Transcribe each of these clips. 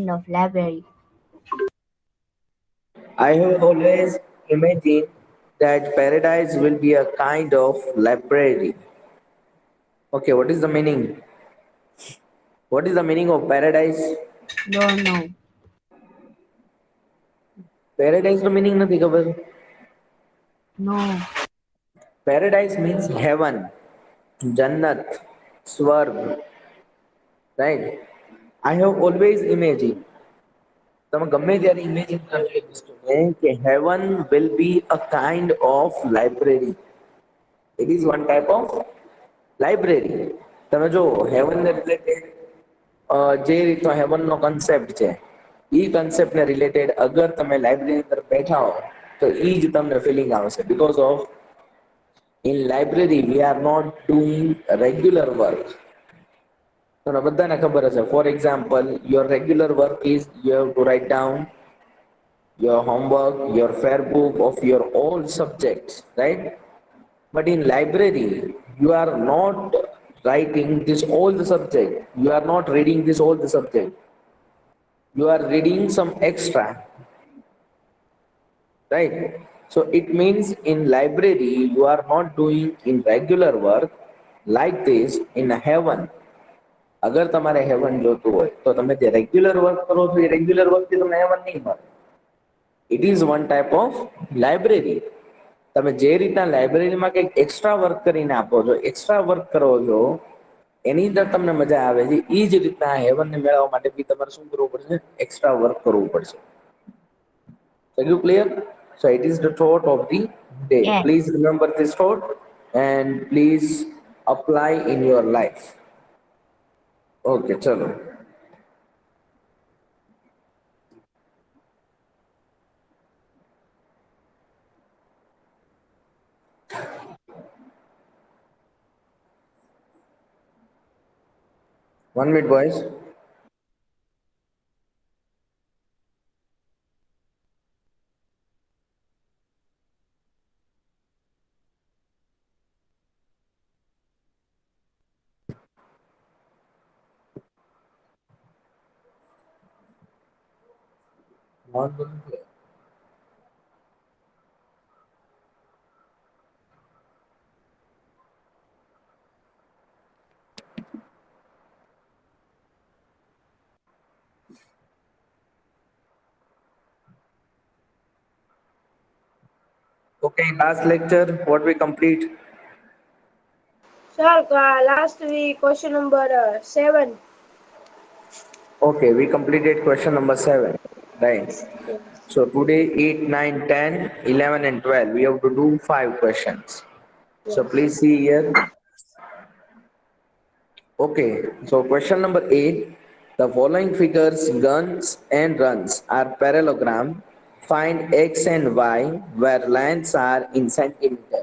definition of library? I have always imagined that paradise will be a kind of library. Okay, what is the meaning? What is the meaning of paradise? Don't know. Paradise no meaning નથી ખબર. No. Paradise means heaven, Jannat, Swarg, right? I have always imagined. તમે ગમે ત્યારે imagine કરજો એક વસ્તુને કે heaven will be a kind of library. It is one type of library. તમે જો heaven ને રિલેટેડ જે રીતનો heaven નો concept છે એ concept ને રિલેટેડ અગર તમે લાઇબ્રેરી અંદર બેઠા હો તો એ જ તમને ફિલિંગ આવશે because of in library we are not doing regular work. તમને બધાને ખબર હશે for example your regular work is you have to write down your homework, your fair book of your all subjects, right? But in library you are not writing this all the subject, you are not reading this all the subject, you are reading some extra, right? So it means in library you are not doing in regular work like this in heaven. અગર તમારે heaven જોતું હોય તો તમે જે regular work કરો છો એ regular work થી તમને હેવન નહીં મળે. It is one type of library. તમે જે રીતના લાઇબ્રેરીમાં કંઈક એક્સ્ટ્રા વર્ક કરીને આપો છો, એક્સ્ટ્રા વર્ક કરો છો, એની અંદર તમને મજા આવે છે, એ જ રીતના હેવનને મેળવવા માટે બી તમારે શું કરવું પડશે? એક્સ્ટ્રા વર્ક કરવું પડશે. Are you clear? So it is the thought of the day. Yes. Please remember this thought and please apply in your life. Okay, chalo. One minute, boys. Okay, last lecture, what we complete? Sir, last week question number 7. Okay, we completed question number 7. Right. Yes. So today 8, 9, 10, 11 and 12. We have to do 5 questions. So Yes. please see here. Okay, so question number 8. The following figures, guns and runs are parallelogram. Find x and y where lengths are in centimeter.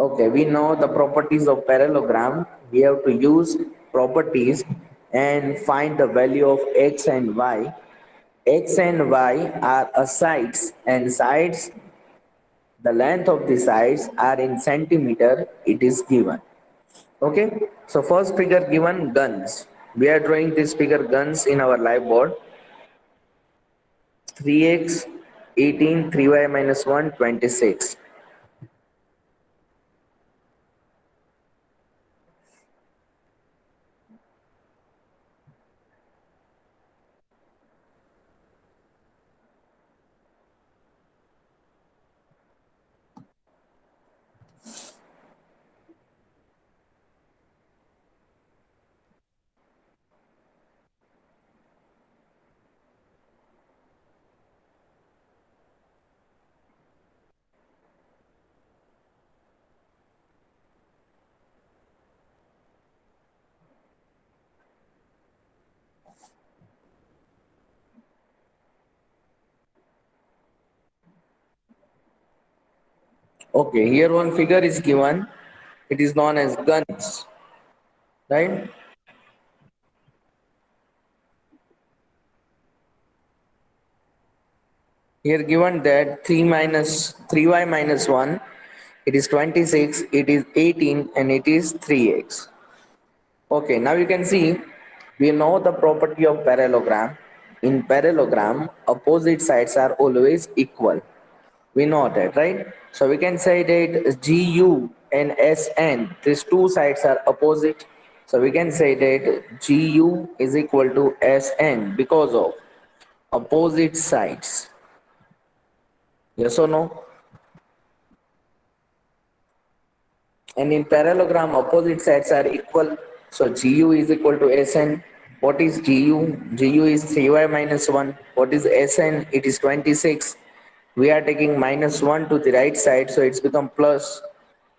Okay, we know the properties of parallelogram. We have to use properties and find the value of x and y. X and y are a sides and sides, the length of the sides are in centimeter, it is given. Okay, so first figure given, guns. We are drawing this figure guns in our live board. 3x, 18, 3y minus 1, 26. Okay, here one figure is given. It is known as guns, right? Here given that 3y minus 1, it is 26, it is 18 and it is 3x. Okay, now you can see we know the property of parallelogram. In parallelogram, opposite sides are always equal. We know that, right? So we can say that GU and SN, these two sides are opposite. So we can say that GU is equal to SN because of opposite sides. Yes or no? And in parallelogram, opposite sides are equal. So GU is equal to SN. What is GU? GU is 3y minus 1. What is SN? It is 26. We are taking minus 1 to the right side, so it's become plus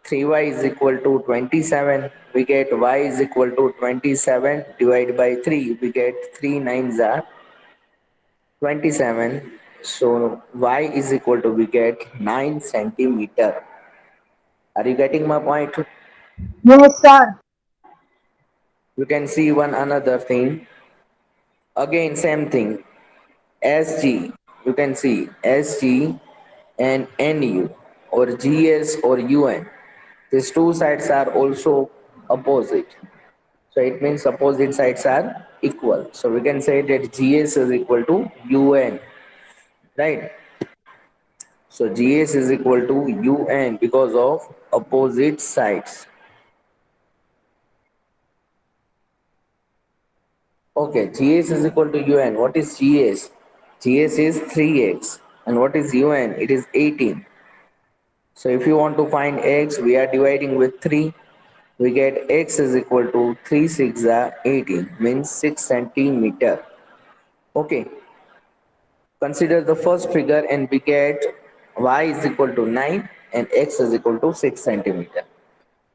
3y is equal to 27. We get y is equal to 27 divided by 3. We get 3 nines are 27. So y is equal to, we get 9 centimeter. Are you getting my point? Yes, sir. You can see one another thing. Again, same thing. SG, you can see SG and NU or GS or UN. These two sides are also opposite. So it means opposite sides are equal. So we can say that GS is equal to UN, right? So GS is equal to UN because of opposite sides. Okay, GS is equal to UN. What is GS? GS is 3x. And what is UN? It is 18. So if you want to find x, we are dividing with 3. We get x is equal to 3 6 are 18, means 6 centimeter. Okay, consider the first figure and we get y is equal to 9 and x is equal to 6 centimeter.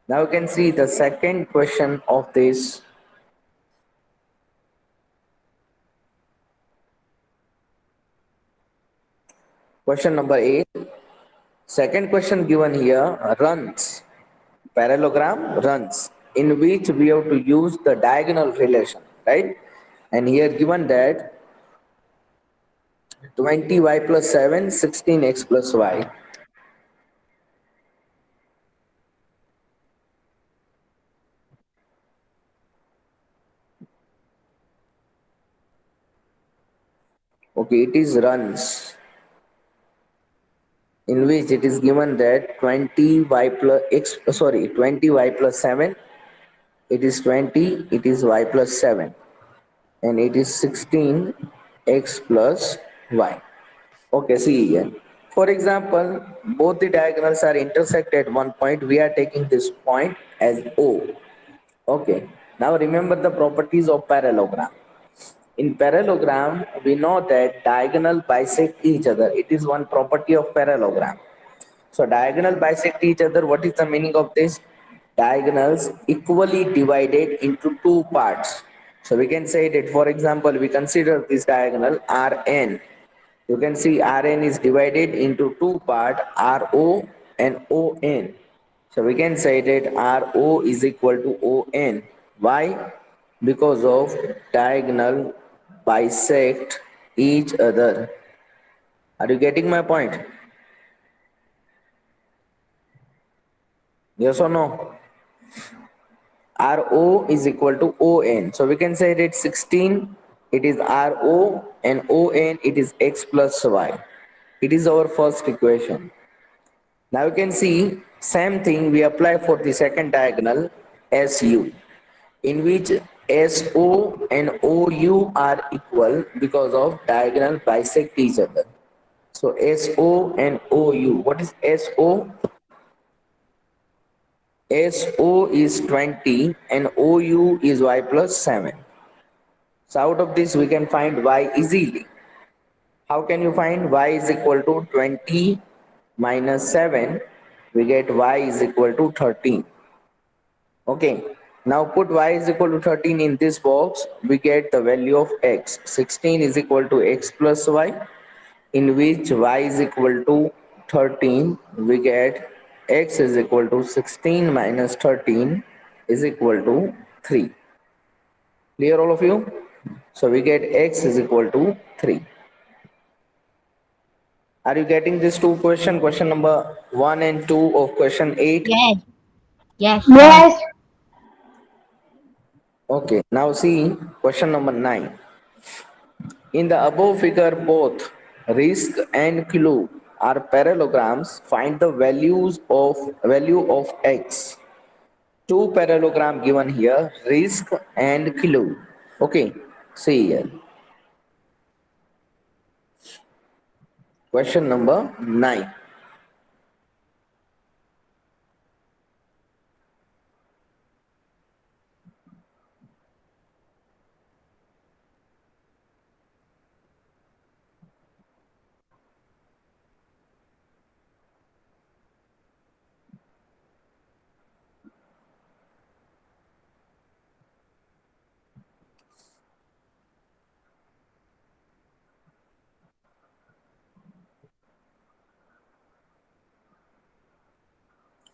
Now you can see the second question of this. Question number 8. Second question given here, runs. Parallelogram runs, in which we have to use the diagonal relation, right? And here given that 20y plus 7, 16x plus y. Okay, it is runs, in which it is given that 20y plus x, sorry, 20y plus 7, it is 20, it is y plus 7, and it is 16x plus y. Okay, see here. For example, both the diagonals are intersect at one point. We are taking this point as O. Okay, now remember the properties of parallelogram. In parallelogram, we know that diagonal bisect each other. It is one property of parallelogram. So diagonal bisect each other. What is the meaning of this? Diagonals equally divided into two parts. So we can say that, for example, we consider this diagonal Rn. You can see Rn is divided into two parts, Ro and On. So we can say that Ro is equal to On. Why? Because of diagonal bisect each other. Are you getting my point? Yes or no? Ro is equal to On. So we can say that 16, it is Ro, and On, it is x plus y. It is our first equation. Now you can see same thing we apply for the second diagonal SU, in which SO and OU are equal because of diagonal bisect each other. So SO and OU. What is SO? SO is 20 and OU is y plus 7. So out of this we can find y easily. How can you find y is equal to 20 minus 7? We get y is equal to 13. Okay. Now put y is equal to 13 in this box. We get the value of x. 16 is equal to x plus y, in which y is equal to 13. We get x is equal to 16 minus 13 is equal to 3. Clear all of you? So we get x is equal to 3. Are you getting this two question? Question number 1 and 2 of question 8. Yes. Yes, sir. Yes. Okay, now see question number 9. In the above figure, both risk and clue are parallelograms. Find the value of x. Two parallelogram given here, risk and clue. Okay, see here. Question number 9.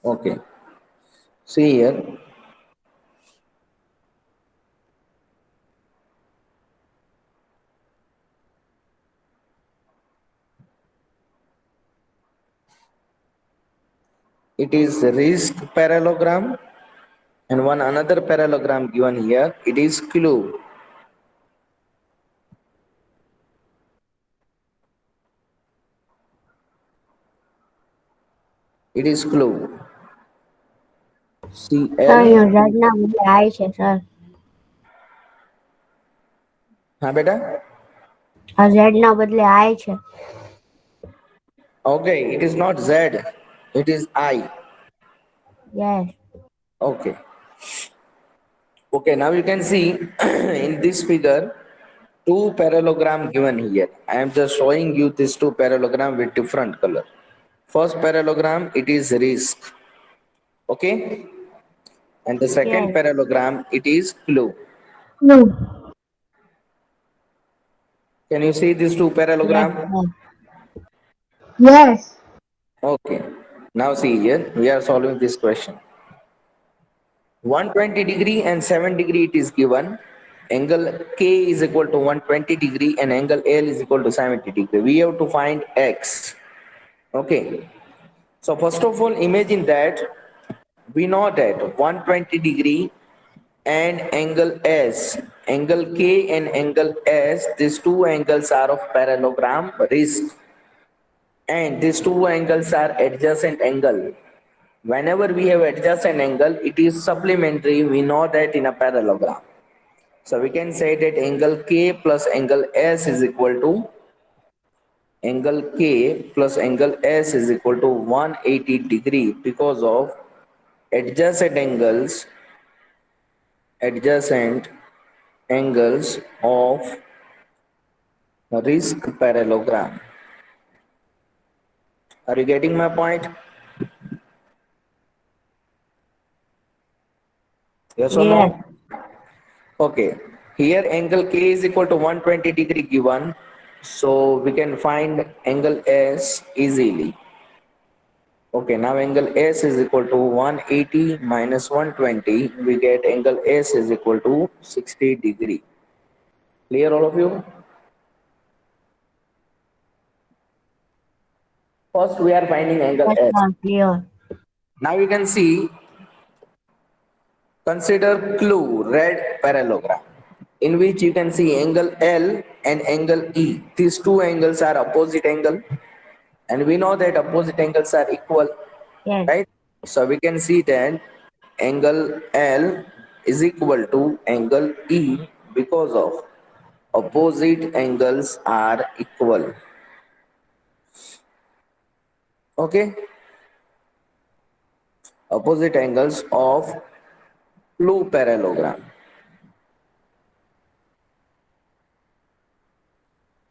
Okay, see here. It is risk parallelogram and one another parallelogram given here. It is clue. It is clue. Sir CL. અહીંયા Z ના બદલે આઈ છે sir. हाँ बेटा. આ Z ના બદલે આઈ છે. Okay, it is not Z. It is I. Yes. Okay. Okay, now you can see in this figure two parallelogram given here. I am just showing you these two parallelogram with different color. First parallelogram, it is risk. Okay. And the second yes. parallelogram, it is clue. નું. Can you see these two yes parallelogram? Sir. Yes. Okay. Now see here, we are solving this question. 120 degree and 7 degree it is given. Angle K is equal to 120 degree and angle L is equal to 70 degree. We have to find X. Okay. So first of all, imagine that we know that 120 degree and angle S, angle K and angle S, these two angles are of parallelogram risk, and these two angles are adjacent angle. Whenever we have adjacent angle, it is supplementary. We know that in a parallelogram. So we can say that angle K plus angle S is equal to angle K plus angle S is equal to 180 degree because of adjacent angles of risk parallelogram. Are you getting my point? Yes or yes. no? Okay. Here angle K is equal to 120 degree given. So we can find angle S easily. Okay, now angle S is equal to 180 minus 120. We get angle S is equal to 60 degree. Clear all of you? First we are finding angle yes S. Sir clear. Now you can see, consider clue red parallelogram in which you can see angle L and angle E. These two angles are opposite angle and we know that opposite angles are equal, yes. right? So we can see that angle L is equal to angle E because of opposite angles are equal. Okay, opposite angles of blue parallelogram.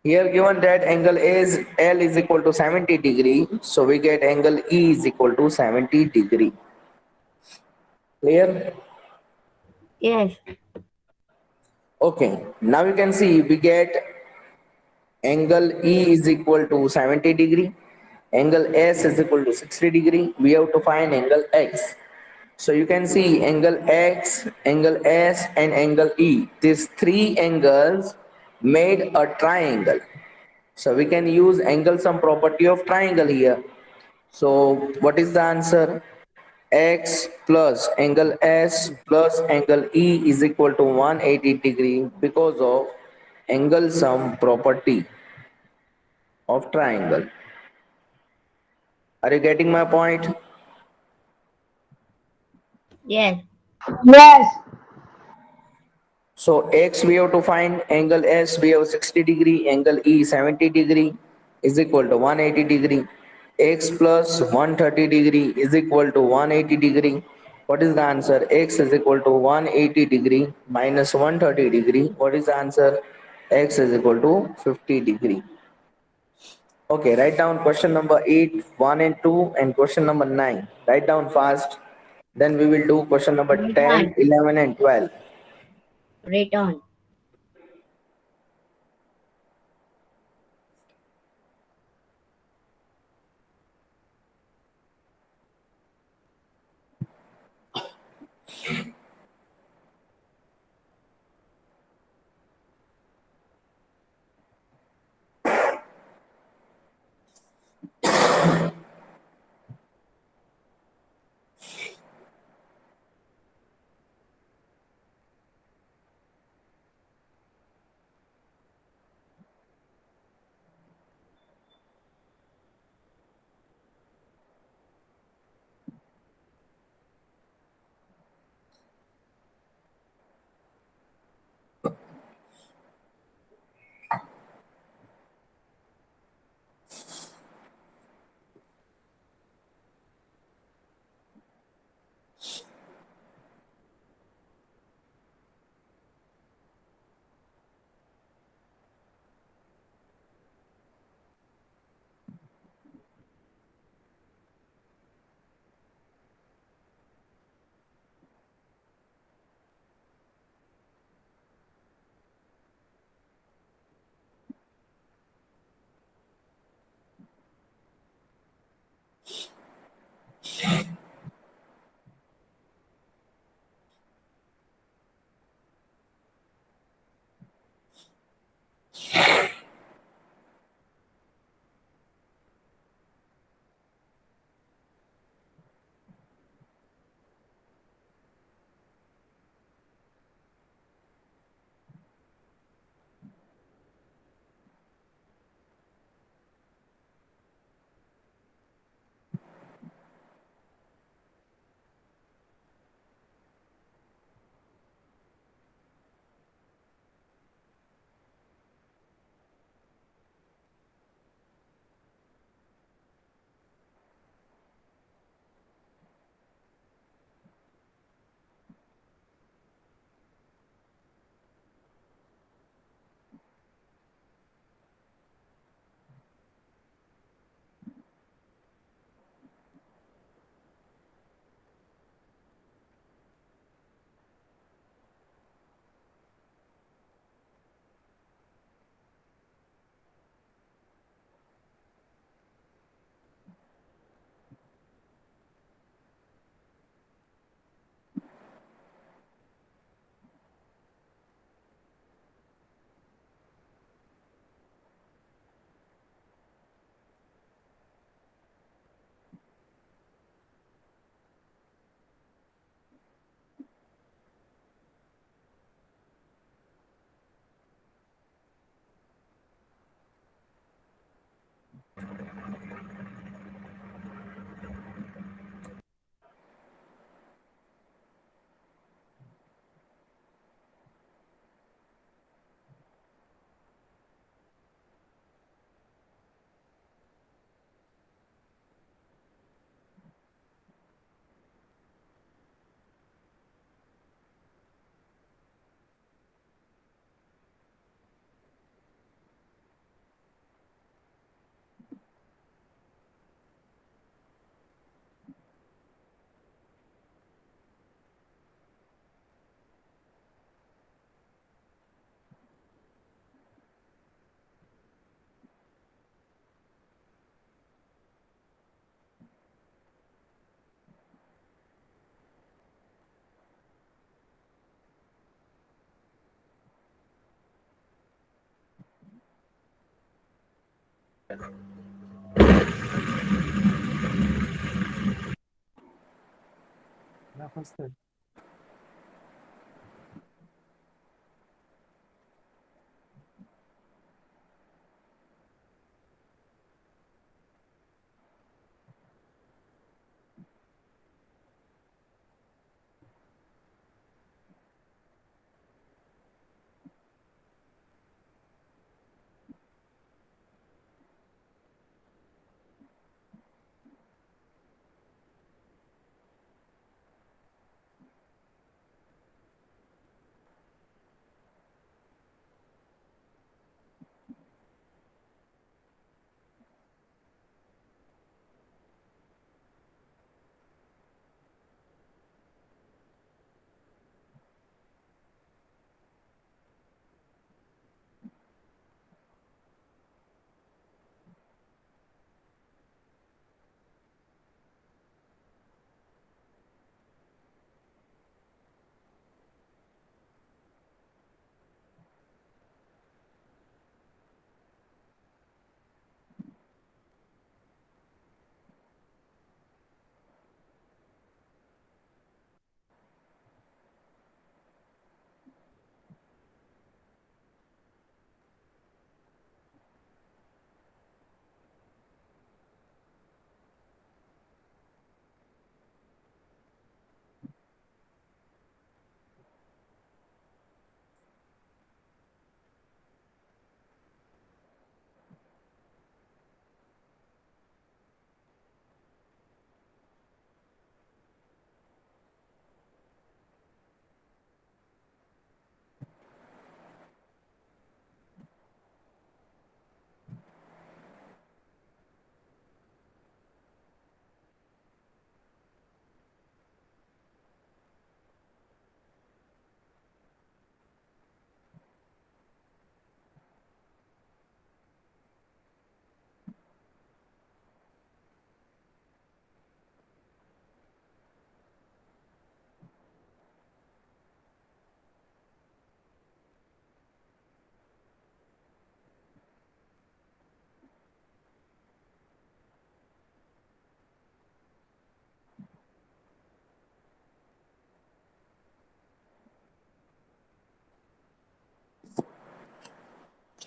Here given that angle is L is equal to 70 degree, so we get angle E is equal to 70 degree. Clear? Yes. Okay, now you can see we get angle E is equal to 70 degree, angle S is equal to 60 degree. We have to find angle X. So you can see angle X, angle S and angle E. These three angles made a triangle. So we can use angle sum property of triangle here. So what is the answer? X plus angle S plus angle E is equal to 180 degree because of angle sum property of triangle. Are you getting my point? Yes. Yes. So x we have to find, angle S we have 60 degree, angle E 70 degree is equal to 180 degree. X plus 130 degree is equal to 180 degree. What is the answer? X is equal to 180 degree minus 130 degree. What is the answer? X is equal to 50 degree. Okay, write down question number 8, 1 and 2 and question number 9. Write down fast. Then we will do question number Return. 10, 11 and 12. Return.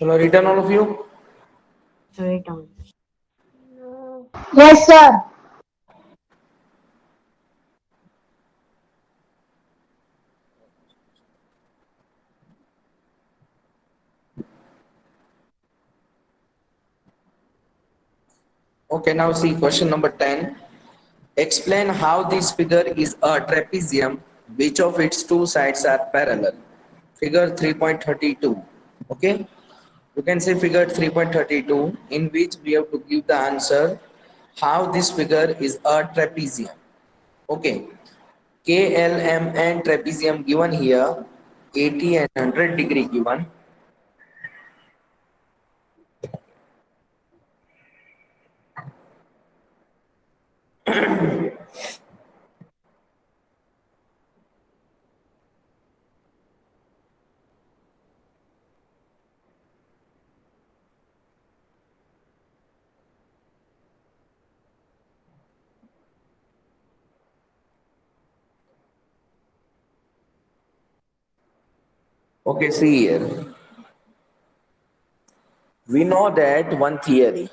Shall I return all of you? Right on. Yes, sir. Okay, now see question number 10. Explain how this figure is a trapezium, which of its two sides are parallel. Figure 3.32. Okay, you can say figure 3.32, in which we have to give the answer how this figure is a trapezium. Okay, KLMN trapezium given here, 80 and 100 degree given. Okay, see here. We know that one theory.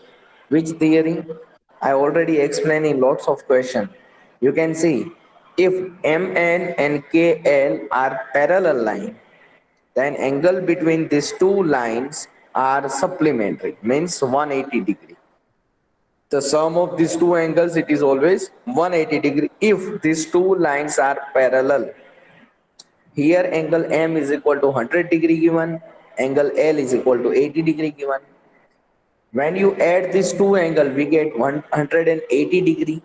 Which theory? I already explained in lots of questions. You can see if MN and KL are parallel line, then angle between these two lines are supplementary, means 180 degree. The sum of these two angles, it is always 180 degree if these two lines are parallel. Here angle M is equal to 100 degree given, angle L is equal to 80 degree given. When you add these two angles, we get 180 degree.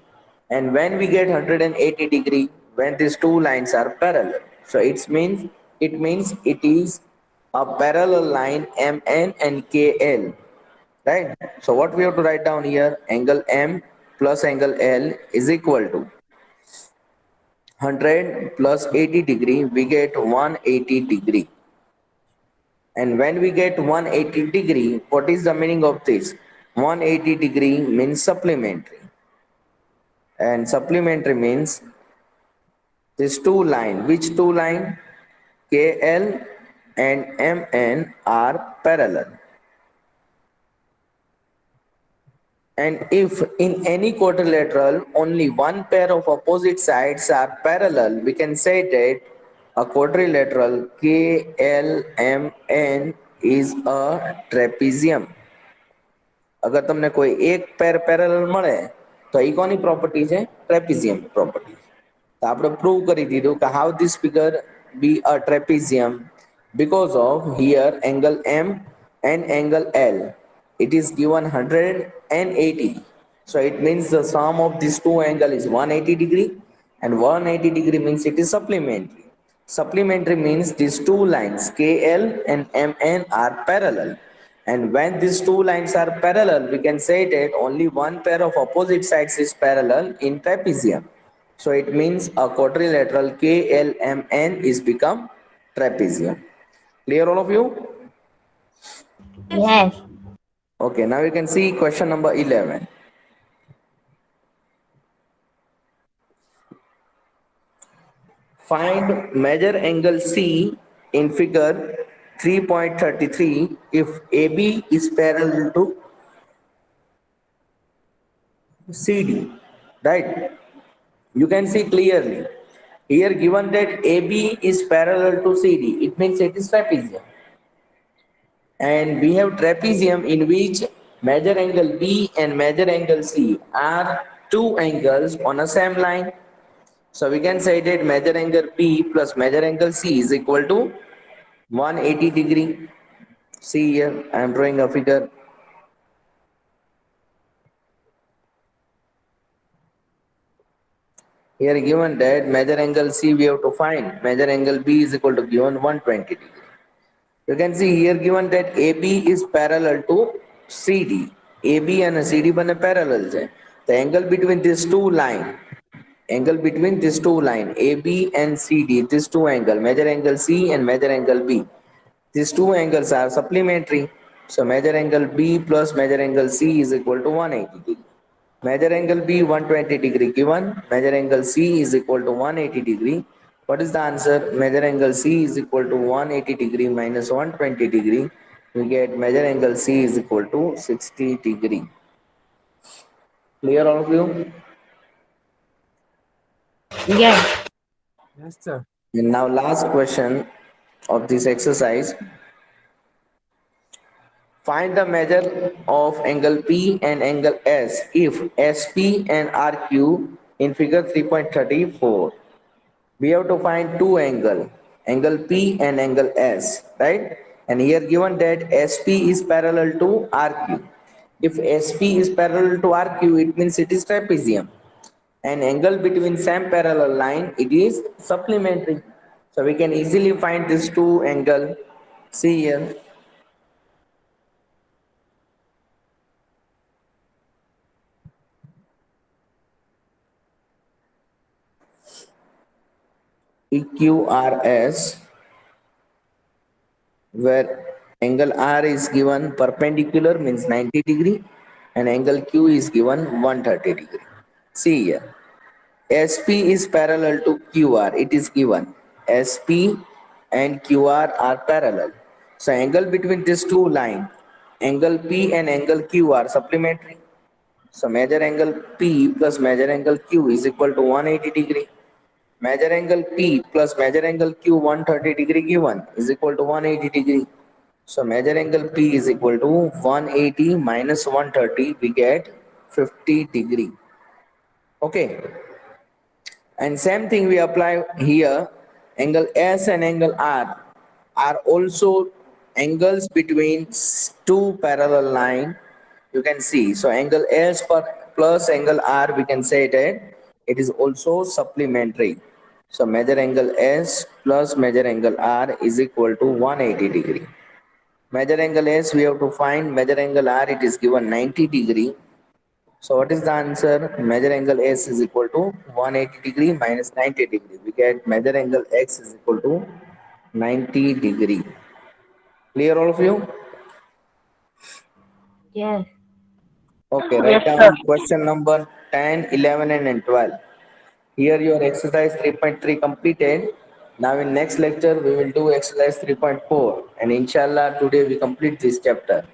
And when we get 180 degree, when these two lines are parallel. So it means it is a parallel line MN and KL. Right? So what we have to write down here, angle M plus angle L is equal to 100 plus 80 degree, we get 180 degree. And when we get 180 degree, what is the meaning of this? 180 degree means supplementary. And supplementary means these two line. Which two line? KL and MN are parallel. And if in any quadrilateral only one pair of opposite sides are parallel, we can say that a quadrilateral KLMN is a trapezium. અગર તમને કોઈ એક પેર parallel મળે તો એ કોની property છે? Trapezium property. તો આપણે પ્રૂવ કરી દીધું કે how this figure be a trapezium because of here angle M and angle L, it is given 180. So it means the sum of these two angle is 180 degree, and 180 degree means it is supplementary. Supplementary means these two lines KL and MN are parallel. And when these two lines are parallel, we can say that only one pair of opposite sides is parallel in trapezium. So it means a quadrilateral KLMN is become trapezium. Clear all of you? Yes. Okay, now you can see question number 11. Find major angle C in figure 3.33 if AB is parallel to CD, right? You can see clearly here given that AB is parallel to CD, it means it is trapezium. And we have trapezium in which major angle B and major angle C are two angles on a same line. So we can say that major angle B plus major angle C is equal to 180 degree. See here, I am drawing a figure. Here given that major angle C we have to find. Major angle B is equal to given 120 degree. You can see here given that AB is parallel to CD. AB and CD bane parallel છે. The angle between these two line, AB and CD, these two angle, major angle C and major angle B, these two angles are supplementary. So major angle B plus major angle C is equal to 180 degree. Major angle B 120 degree given, major angle C is equal to 180 degree. What is the answer? Major angle C is equal to 180 degree minus 120 degree. we get measure angle C is equal to 60 degree. Clear all of you? Yes. Yes, sir. And now last question of this exercise. Find the measure of angle P and angle S if SP and RQ in figure 3.34. We have to find two angle P and angle S, right? And here given that SP is parallel to RQ. If SP is parallel to RQ, it means it is trapezium. And angle between same parallel line, it is supplementary. So we can easily find these two angle. See here, EQRS, where angle R is given perpendicular means 90 degree and angle Q is given 130 degree. See here, SP is parallel to QR. It is given SP and QR are parallel. So angle between these two lines, angle P and angle Q are supplementary. So measure angle P plus measure angle Q is equal to 180 degree. Measure angle P plus measure angle Q 130 degree given is equal to 180 degree. So measure angle P is equal to 180 minus 130, we get 50 degree. Okay. And same thing we apply here. Angle S and angle R are also angles between two parallel line. You can see. So angle S plus angle R, we can say that it is also supplementary. So measure angle S plus measure angle R is equal to 180 degree. Measure angle S, we have to find measure angle R, it is given 90 degree. So what is the answer? Measure angle S is equal to 180 degree minus 90 degree. We get measure angle X is equal to 90 degree. Clear all of you? Yes. Okay, Yes, write sir. down question number 10, 11 and 12. Here your exercise 3.3 completed. Now in next lecture we will do exercise 3.4 and inshallah today we complete this chapter.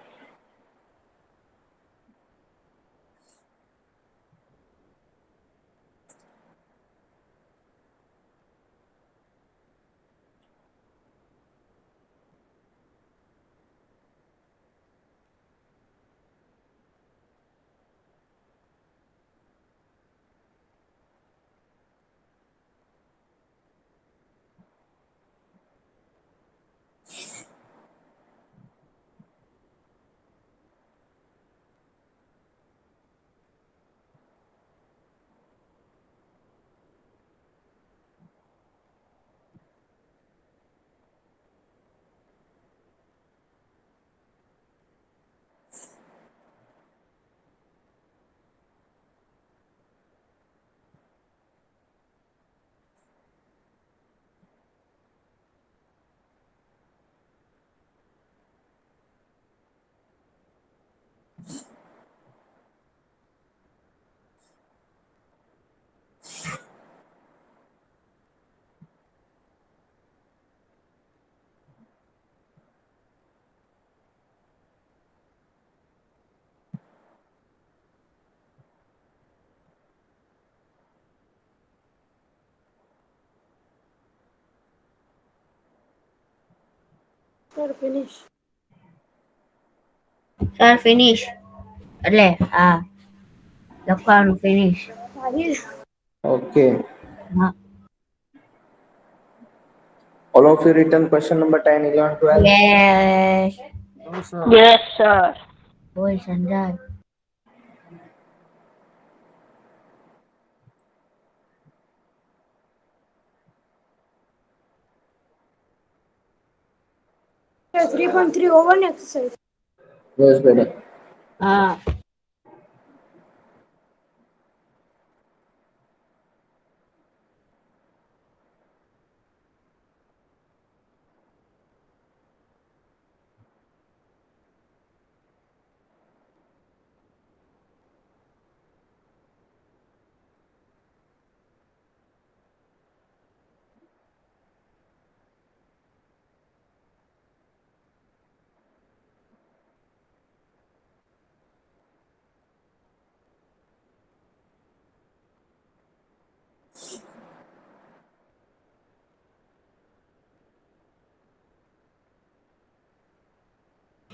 Sir, finish. Sir, finish. એટલે લખવાનું finish. Sahil. Okay. હા. All of you written question number 10, 11, 12. Yes. No, sir. Yes, sir. બોલ Sanjay. Sir, 3.3 over exercise. Yes, better. હા.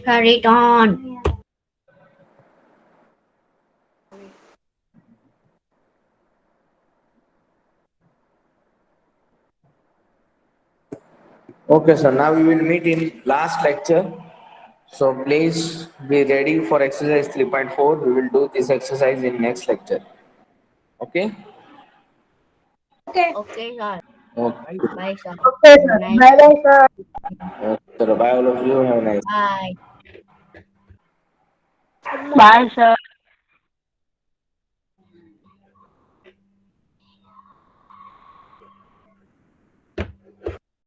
Carry it on. Okay, so now we will meet in last lecture. So please be ready for exercise 3.4. We will do this exercise in next lecture. Okay? Okay. Okay, sir. Okay. Bye, sir. Okay, Have a sir. nice Bye, bye, sir. Okay. So bye all of you. Have a nice bye. Bye, sir.